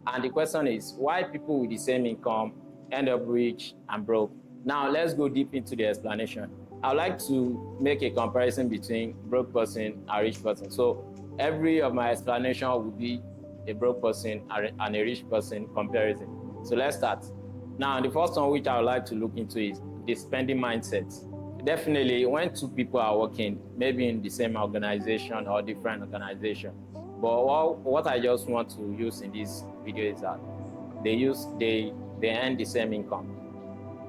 And the question is, why people with the same income end up rich and broke? Now, let's go deep into the explanation. I would like to make a comparison between broke person and rich person. So every of my explanation will be a broke person and a rich person comparison. So let's start. Now, the first one which I would like to look into is the spending mindset. Definitely, when two people are working, maybe in the same organization or different organization, but what I just want to use in this video is that they earn the same income.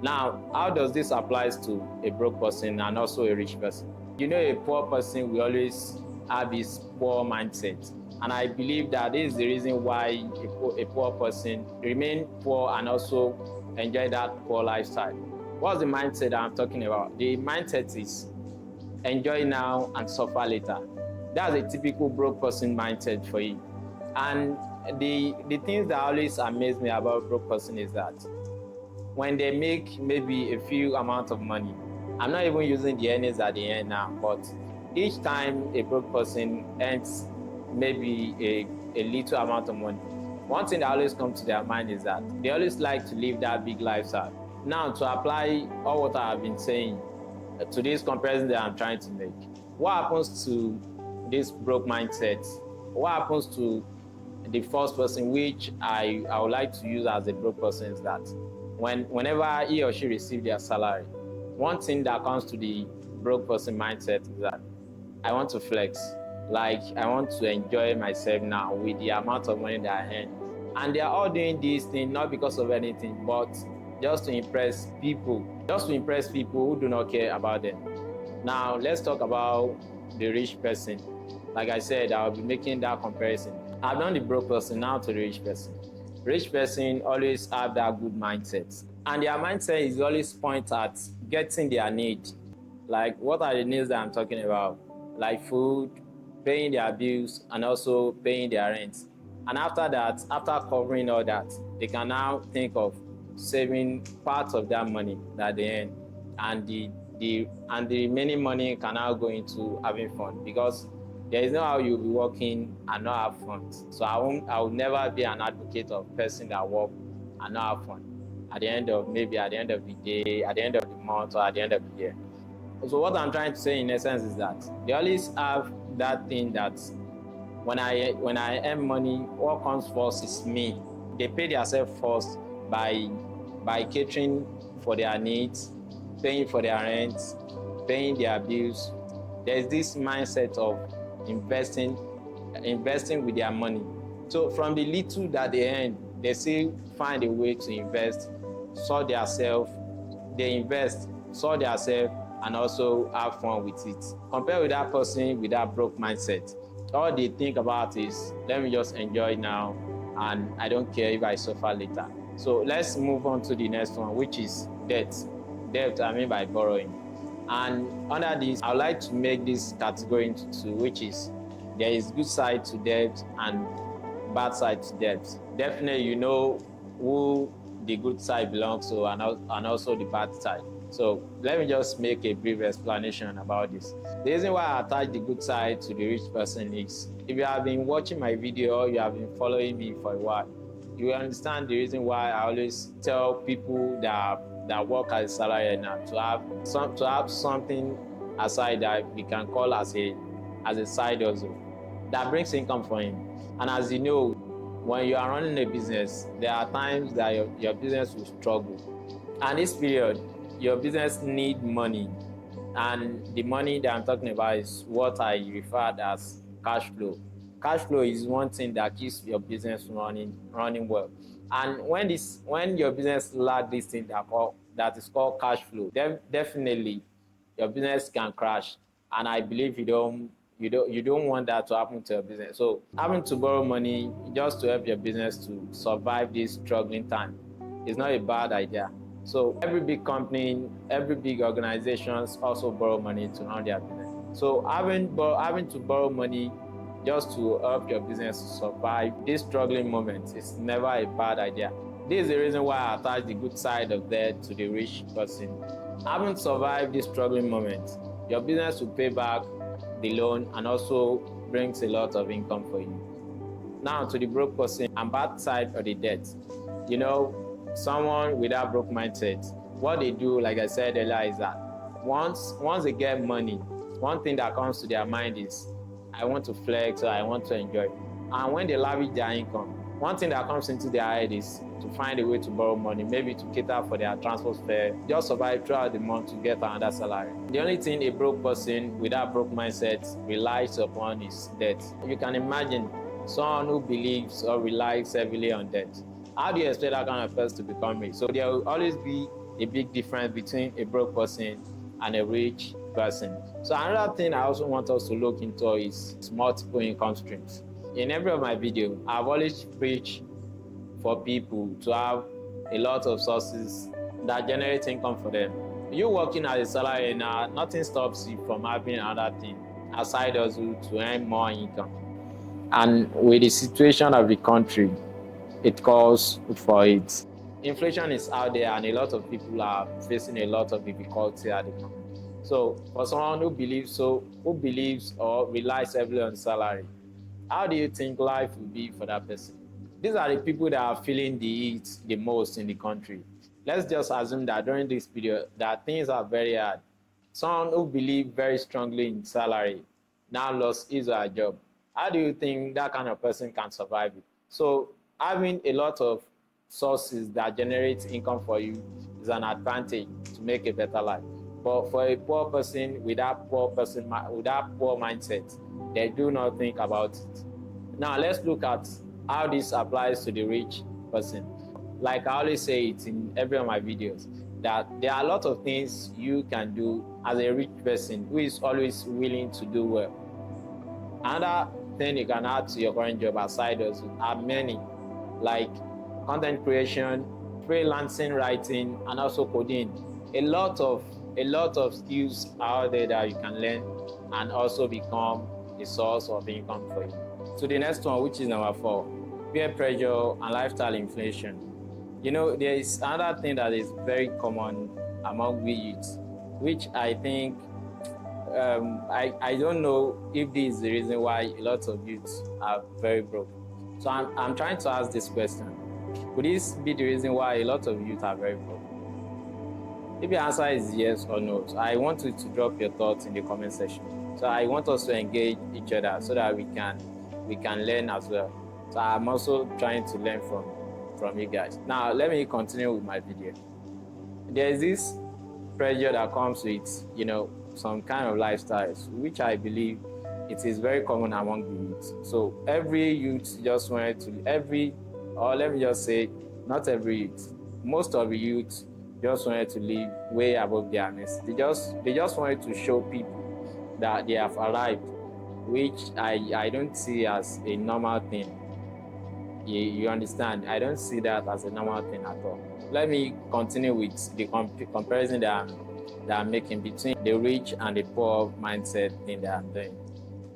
Now, how does this apply to a broke person and also a rich person? You know, a poor person will always have his poor mindset. And I believe that this is the reason why a poor person remain poor and also enjoy that poor lifestyle. What's the mindset that I'm talking about? The mindset is enjoy now and suffer later. That's a typical broke person mindset for you. And the things that always amaze me about broke person is that when they make maybe a few amount of money, I'm not even using the earnings at the end now, but each time a broke person earns maybe a little amount of money, one thing that always comes to their mind is that they always like to live that big lifestyle. Now, to apply all what I have been saying to this comparison that I'm trying to make, what happens to this broke mindset? What happens to the first person, which I would like to use as a broke person, is that whenever he or she receives their salary, one thing that comes to the broke person mindset is that I want to flex. Like, I want to enjoy myself now with the amount of money that I earn. And they are all doing this thing not because of anything, but just to impress people, who do not care about them. Now, let's talk about the rich person. Like I said, I'll be making that comparison. I've done the broke person, now to the rich person. Rich person always have that good mindset. And their mindset is always point at getting their need. Like, what are the needs that I'm talking about? Like food, paying their bills, and also paying their rent. And after that, after covering all that, they can now think of saving part of that money that they earn, and the remaining money can now go into having fun, because there is no how you'll be working and not have fun. So I will never be an advocate of person that work and not have fun at the end of the day, at the end of the month, or at the end of the year. So what I'm trying to say in essence is that they always have that thing that when I earn money, what comes first is me. They pay themselves first by catering for their needs, paying for their rent, paying their bills. There's this mindset of investing with their money. So from the little that they earn, they still find a way to invest, sort themselves, they invest, sort themselves, and also have fun with it. Compared with that person with that broke mindset, all they think about is, let me just enjoy now, and I don't care if I suffer later. So let's move on to the next one, which is debt. Debt, I mean by borrowing. And under this, I would like to make this category into two, which is there is good side to debt and bad side to debt. Definitely, you know who the good side belongs to and also the bad side. So let me just make a brief explanation about this. The reason why I attach the good side to the rich person is, if you have been watching my video, you have been following me for a while, you will understand the reason why I always tell people that work as a salary earner to have something aside that we can call as a side hustle that brings income for him. And as you know, when you are running a business, there are times that your business will struggle. And this period, your business need money. And the money that I'm talking about is what I refer as cash flow. Cash flow is one thing that keeps your business running well. And when your business lack this thing that is called cash flow, then definitely your business can crash. And I believe you don't want that to happen to your business. So having to borrow money just to help your business to survive this struggling time is not a bad idea. So every big company, every big organizations also borrow money to run their business. So having to borrow money just to help your business survive this struggling moment is never a bad idea. This is the reason why I attach the good side of that to the rich person. Having survived this struggling moment, your business will pay back the loan and also brings a lot of income for you. Now to the broke person and bad side of the debt. You know, someone with that broke mindset, what they do, like I said earlier, is that once they get money, one thing that comes to their mind is, I want to flex or I want to enjoy. And when they lavish their income, one thing that comes into their head is to find a way to borrow money, maybe to cater for their transport fare, just survive throughout the month to get another salary. The only thing a broke person with that broke mindset relies upon is debt. You can imagine someone who believes or relies heavily on debt. How do you expect that kind of person to become rich? So there will always be a big difference between a broke person and a rich person. So another thing I also want us to look into is multiple income streams. In every of my video, I've always preached for people to have a lot of sources that generate income for them. You working as a salary now, nothing stops you from having another thing aside hustle to earn more income. And with the situation of the country, it calls for it. Inflation is out there and a lot of people are facing a lot of difficulty at the moment. So for someone who believes or relies heavily on salary, how do you think life will be for that person? These are the people that are feeling the heat the most in the country. Let's just assume that during this period that things are very hard. Someone who believes very strongly in salary now lost his or her job. How do you think that kind of person can survive it? So having a lot of sources that generate income for you is an advantage to make a better life. But for a poor person with that poor mindset, they do not think about it. Now let's look at how this applies to the rich person. Like I always say it in every of my videos, that there are a lot of things you can do as a rich person who is always willing to do well. Another thing you can add to your current job aside hustle are many, like content creation, freelancing, writing, and also coding. A lot of skills out there that you can learn and also become a source of income for you. So the next one, which is number 4, peer pressure and lifestyle inflation. You know, there is another thing that is very common among we youths, which I think I don't know if this is the reason why a lot of youths are very broke. So I'm trying to ask this question. Could this be the reason why a lot of youth are very broke? If your answer is yes or no, so I want you to drop your thoughts in the comment section. So I want us to engage each other so that we can learn as well. So I'm also trying to learn from you guys. Now let me continue with my video. There is this pressure that comes with, you know, some kind of lifestyles, which I believe it is very common among the youth. So every youth just wanted to, or let me just say, not every youth, most of the youth just wanted to live way above their means. They just wanted to show people that they have arrived, which I don't see as a normal thing. You understand? I don't see that as a normal thing at all. Let me continue with the comparison that I'm making between the rich and the poor mindset thing that I'm doing.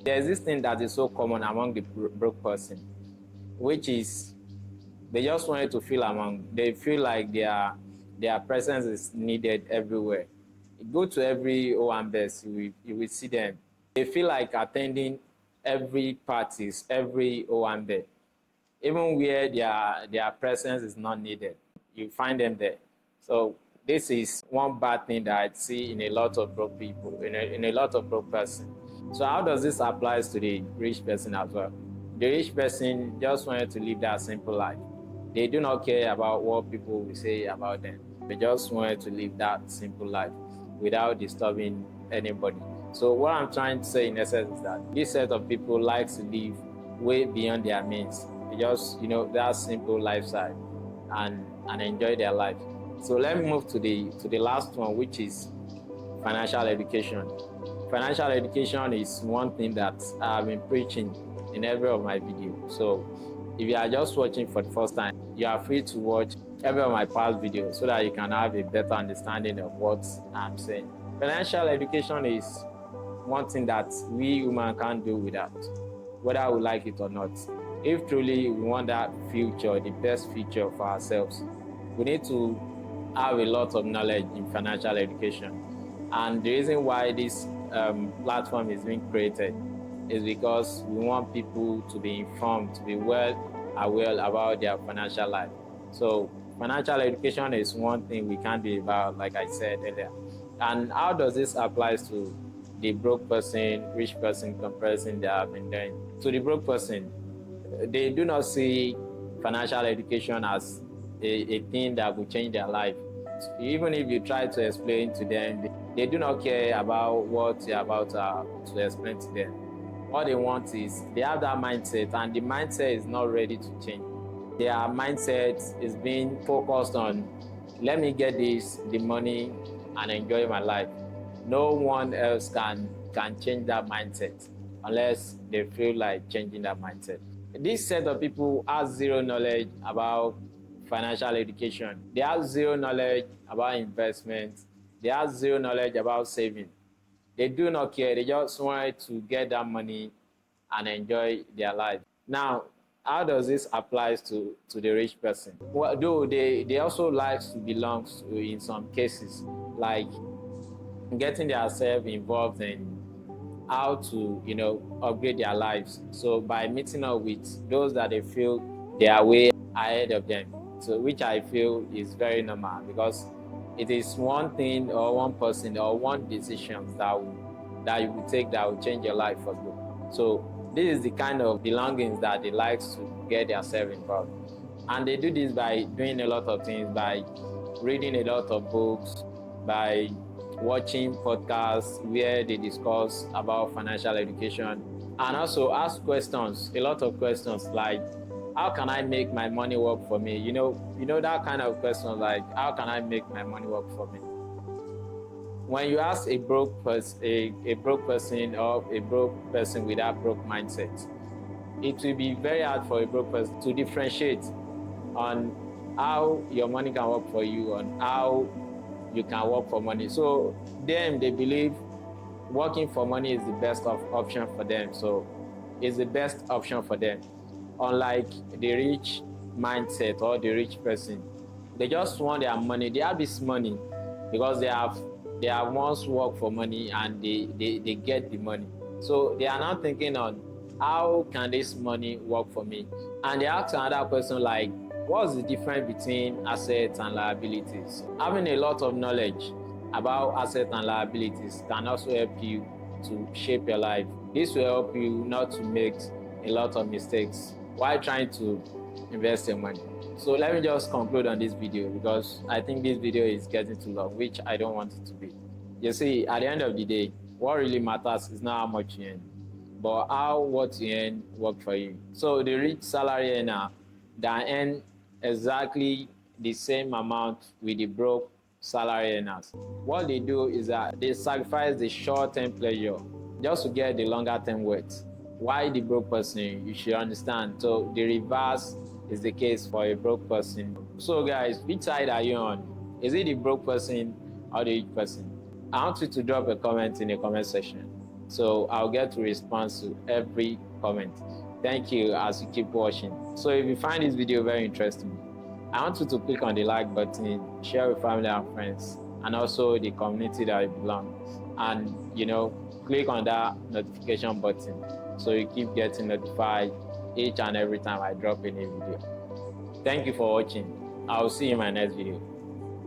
There's this thing that is so common among the broke person, which is they just wanted to feel among. They feel like their presence is needed everywhere. You go to every Owambes, you will see them. They feel like attending every parties, every Owambe, even where their presence is not needed. You find them there. So this is one bad thing that I see in a lot of broke people, in a lot of broke person. So how does this apply to the rich person as well? The rich person just wanted to live that simple life. They do not care about what people will say about them. They just wanted to live that simple life without disturbing anybody. So what I'm trying to say in essence is that this set of people likes to live way beyond their means. They just, you know, that simple lifestyle and enjoy their life. So let me move to the last one, which is financial education. Financial education is one thing that I've been preaching in every of my videos. So if you are just watching for the first time, you are free to watch every of my past videos so that you can have a better understanding of what I'm saying. Financial education is one thing that we humans can't do without, whether we like it or not. If truly we want that future, the best future for ourselves, we need to have a lot of knowledge in financial education. And the reason why this platform is being created is because we want people to be informed, to be well aware about their financial life. So financial education is one thing we can't do about, like I said earlier. And how does this apply to the broke person, rich person comparison they have been doing? To the broke person, they do not see financial education as a thing that will change their life. Even if you try to explain to them, they do not care about what you're about to explain to them. All they want is they have that mindset, and the mindset is not ready to change. Their mindset is being focused on, let me get this, the money, and enjoy my life. No one else can change that mindset unless they feel like changing that mindset. This set of people has zero knowledge about financial education. They have zero knowledge about investment. They have zero knowledge about saving. They do not care. They just want to get that money and enjoy their life. Now, how does this apply to the rich person? Well, though they also like to belong to, in some cases, like getting themselves involved in how to upgrade their lives, so by meeting up with those that they feel they are way ahead of them, so which I feel is very normal, because it is one thing or one person or one decision that you will take that will change your life for good. So this is the kind of belongings that they like to get themselves involved, and they do this by doing a lot of things, by reading a lot of books, by watching podcasts where they discuss about financial education, and also ask questions, a lot of questions like, how can I make my money work for me? That kind of question, like, how can I make my money work for me? When you ask a broke person or a broke person with that broke mindset, it will be very hard for a broke person to differentiate on how your money can work for you, on how you can work for money. So they believe working for money is the best option for them. So it's the best option for them. Unlike the rich mindset or the rich person, they just want their money. They have this money because they have once worked for money, and they get the money. So they are now thinking on, how can this money work for me? And they ask another question like, what's the difference between assets and liabilities? Having a lot of knowledge about assets and liabilities can also help you to shape your life. This will help you not to make a lot of mistakes while trying to invest your money. So let me just conclude on this video, because I think this video is getting too long, which I don't want it to be. You see, at the end of the day, what really matters is not how much you earn, but how what you earn work for you. So the rich salary earner that earn exactly the same amount with the broke salary earners, what they do is that they sacrifice the short-term pleasure just to get the longer-term wealth. Why the broke person? You should understand. So the reverse is the case for a broke person. So guys, which side are you on? Is it the broke person or the rich person? I want you to drop a comment in the comment section, so I'll get to respond to every comment. Thank you as you keep watching. So if you find this video very interesting, I want you to click on the like button, share with family and friends, and also the community that you belong. And click on that notification button so you keep getting notified each and every time I drop a new video. Thank you for watching. I'll see you in my next video.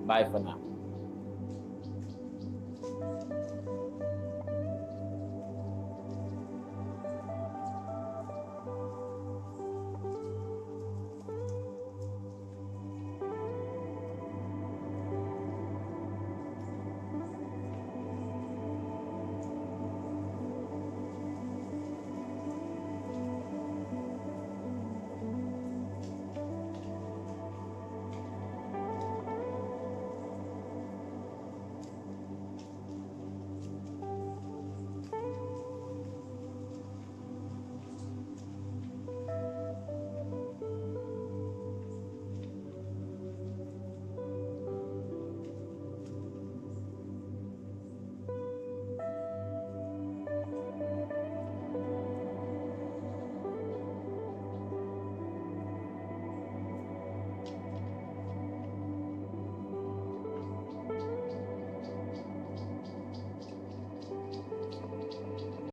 Bye for now.